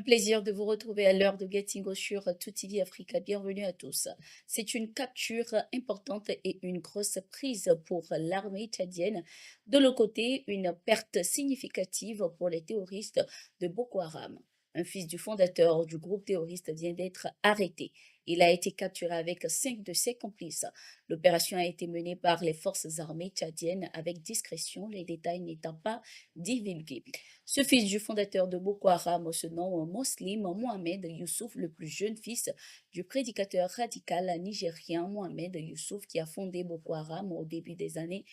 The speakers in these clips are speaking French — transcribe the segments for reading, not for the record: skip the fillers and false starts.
plaisir de vous retrouver à l'heure de Getting sur Tout TV Africa. Bienvenue à tous. C'est une capture importante et une grosse prise pour l'armée tchadienne. De l'autre côté, une perte significative pour les terroristes de Boko Haram. Un fils du fondateur du groupe terroriste vient d'être arrêté. Il a été capturé avec 5 de ses complices. L'opération a été menée par les forces armées tchadiennes avec discrétion, les détails n'étant pas divulgués. Ce fils du fondateur de Boko Haram se nomme Muslim Mohamed Youssouf, le plus jeune fils du prédicateur radical nigérien Mohamed Youssouf qui a fondé Boko Haram au début des années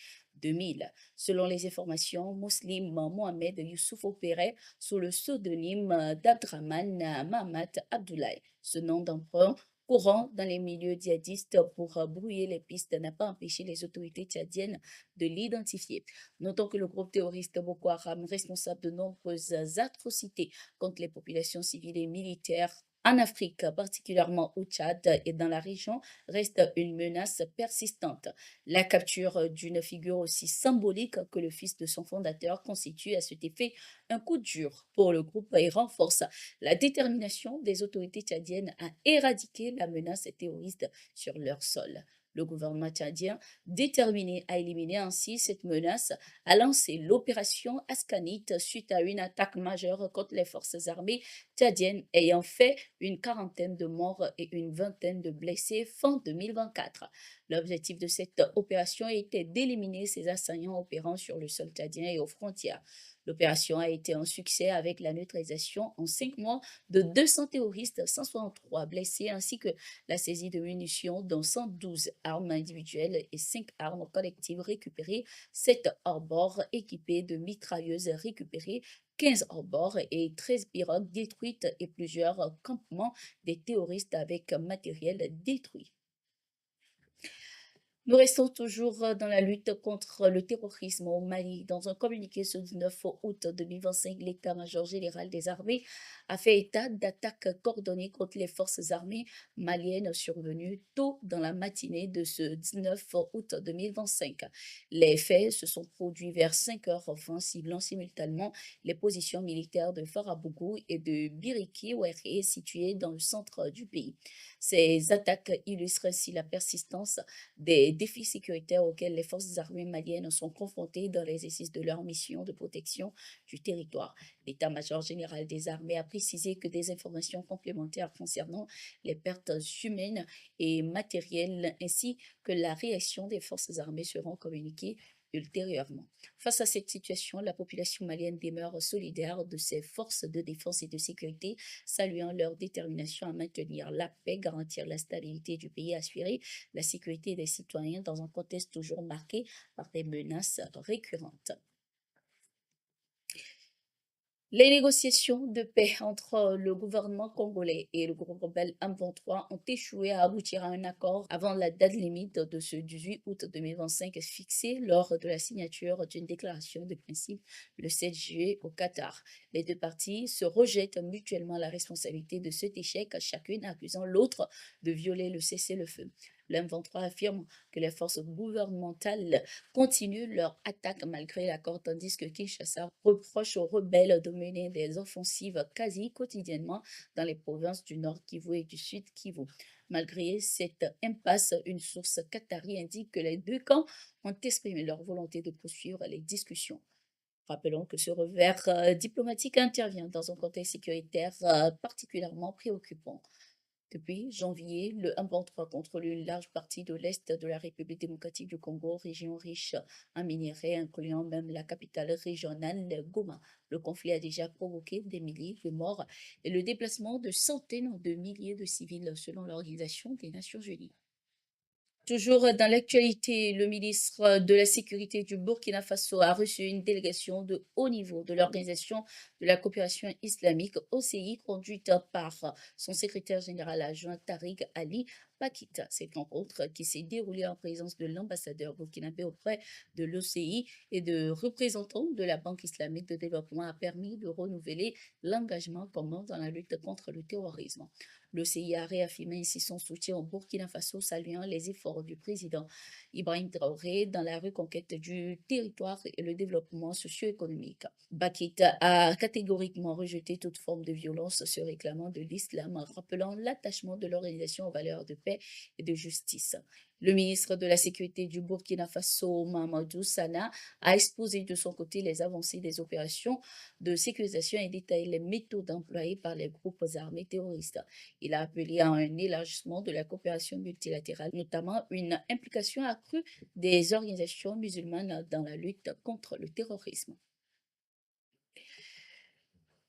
2000. Selon les informations, Muslim Mohamed Youssouf opérait sous le pseudonyme d'Abdraman Mahamat Abdoulaye. Ce nom d'emprunt courant dans les milieux djihadistes pour brouiller les pistes n'a pas empêché les autorités tchadiennes de l'identifier. Notons que le groupe terroriste Boko Haram, responsable de nombreuses atrocités contre les populations civiles et militaires en Afrique, particulièrement au Tchad et dans la région, reste une menace persistante. La capture d'une figure aussi symbolique que le fils de son fondateur constitue à cet effet un coup dur pour le groupe et renforce la détermination des autorités tchadiennes à éradiquer la menace terroriste sur leur sol. Le gouvernement tchadien, déterminé à éliminer ainsi cette menace, a lancé l'opération Ascanit suite à une attaque majeure contre les forces armées tchadiennes ayant fait une quarantaine de morts et une vingtaine de blessés fin 2024. L'objectif de cette opération était d'éliminer ces assaillants opérant sur le sol tchadien et aux frontières. L'opération a été un succès avec la neutralisation en 5 mois de 200 terroristes, 163 blessés ainsi que la saisie de munitions dont 112 armes individuelles et 5 armes collectives récupérées, 7 hors-bord équipés de mitrailleuses récupérées, 15 hors-bord et 13 pirogues détruites et plusieurs campements des terroristes avec matériel détruit. Nous restons toujours dans la lutte contre le terrorisme au Mali. Dans un communiqué ce 19 août 2025, l'état-major général des armées a fait état d'attaques coordonnées contre les forces armées maliennes survenues tôt dans la matinée de ce 19 août 2025. Les faits se sont produits vers 5 heures, ciblant simultanément les positions militaires de Farabougou et de Biriki Ouéré situées dans le centre du pays. Ces attaques illustrent ainsi la persistance des défis sécuritaires auxquels les forces armées maliennes sont confrontées dans l'exercice de leur mission de protection du territoire. L'état-major général des armées a précisé que des informations complémentaires concernant les pertes humaines et matérielles ainsi que la réaction des forces armées seront communiquées ultérieurement. Face à cette situation, la population malienne demeure solidaire de ses forces de défense et de sécurité, saluant leur détermination à maintenir la paix, garantir la stabilité du pays, assurer la sécurité des citoyens dans un contexte toujours marqué par des menaces récurrentes. Les négociations de paix entre le gouvernement congolais et le groupe rebelle M23 ont échoué à aboutir à un accord avant la date limite de ce 18 août 2025 fixée lors de la signature d'une déclaration de principe le 7 juillet au Qatar. Les deux parties se rejettent mutuellement la responsabilité de cet échec, chacune accusant l'autre de violer le cessez-le-feu. Le M23 affirme que les forces gouvernementales continuent leur attaque malgré l'accord, tandis que Kinshasa reproche aux rebelles de mener des offensives quasi quotidiennement dans les provinces du Nord Kivu et du Sud Kivu. Malgré cette impasse, une source qatari indique que les deux camps ont exprimé leur volonté de poursuivre les discussions. Rappelons que ce revers diplomatique intervient dans un contexte sécuritaire particulièrement préoccupant. Depuis janvier, le M23 contrôle une large partie de l'Est de la République démocratique du Congo, région riche en minerais, incluant même la capitale régionale Goma. Le conflit a déjà provoqué des milliers de morts et le déplacement de centaines de milliers de civils selon l'Organisation des Nations Unies. Toujours dans l'actualité, le ministre de la Sécurité du Burkina Faso a reçu une délégation de haut niveau de l'Organisation de la coopération islamique OCI conduite par son secrétaire général adjoint Tariq Ali Paquita. Cette rencontre qui s'est déroulée en présence de l'ambassadeur burkinabé auprès de l'OCI et de représentants de la Banque islamique de développement a permis de renouveler l'engagement commun dans la lutte contre le terrorisme. L'OCI a réaffirmé ainsi son soutien au Burkina Faso, saluant les efforts du président Ibrahim Traoré dans la reconquête du territoire et le développement socio-économique. Bakita a catégoriquement rejeté toute forme de violence se réclamant de l'islam, rappelant l'attachement de l'organisation aux valeurs de paix et de justice. Le ministre de la Sécurité du Burkina Faso, Mamadou Sana, a exposé de son côté les avancées des opérations de sécurisation et détaillé les méthodes employées par les groupes armés terroristes. Il a appelé à un élargissement de la coopération multilatérale, notamment une implication accrue des organisations musulmanes dans la lutte contre le terrorisme.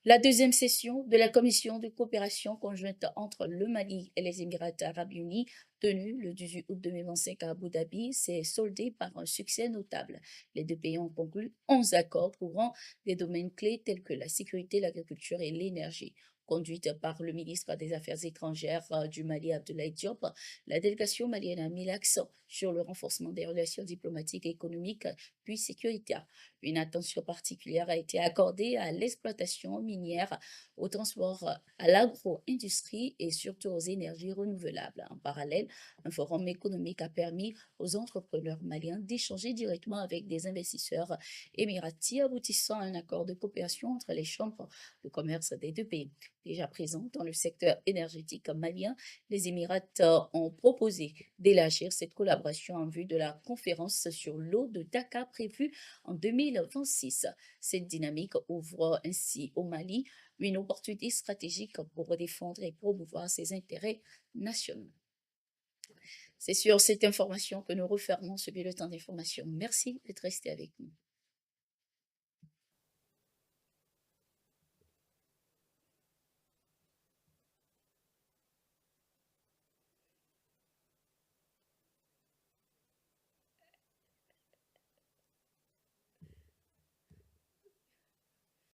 La deuxième session de la commission de coopération conjointe entre le Mali et les Émirats arabes unis, tenue le 18 août 2025 à Abu Dhabi, s'est soldée par un succès notable. Les deux pays ont conclu 11 accords couvrant des domaines clés tels que la sécurité, l'agriculture et l'énergie. Conduite par le ministre des Affaires étrangères du Mali, Abdoulaye Diop, la délégation malienne a mis l'accent sur le renforcement des relations diplomatiques, économiques puis sécuritaires. Une attention particulière a été accordée à l'exploitation minière, au transport, à l'agro-industrie et surtout aux énergies renouvelables. En parallèle, un forum économique a permis aux entrepreneurs maliens d'échanger directement avec des investisseurs émiratis, aboutissant à un accord de coopération entre les chambres de commerce des deux pays. Déjà présents dans le secteur énergétique malien, les Émirats ont proposé d'élargir cette collaboration en vue de la conférence sur l'eau de Dakar prévue en 2026. Cette dynamique ouvre ainsi au Mali une opportunité stratégique pour défendre et promouvoir ses intérêts nationaux. C'est sur cette information que nous refermons ce bulletin d'information. Merci d'être resté avec nous.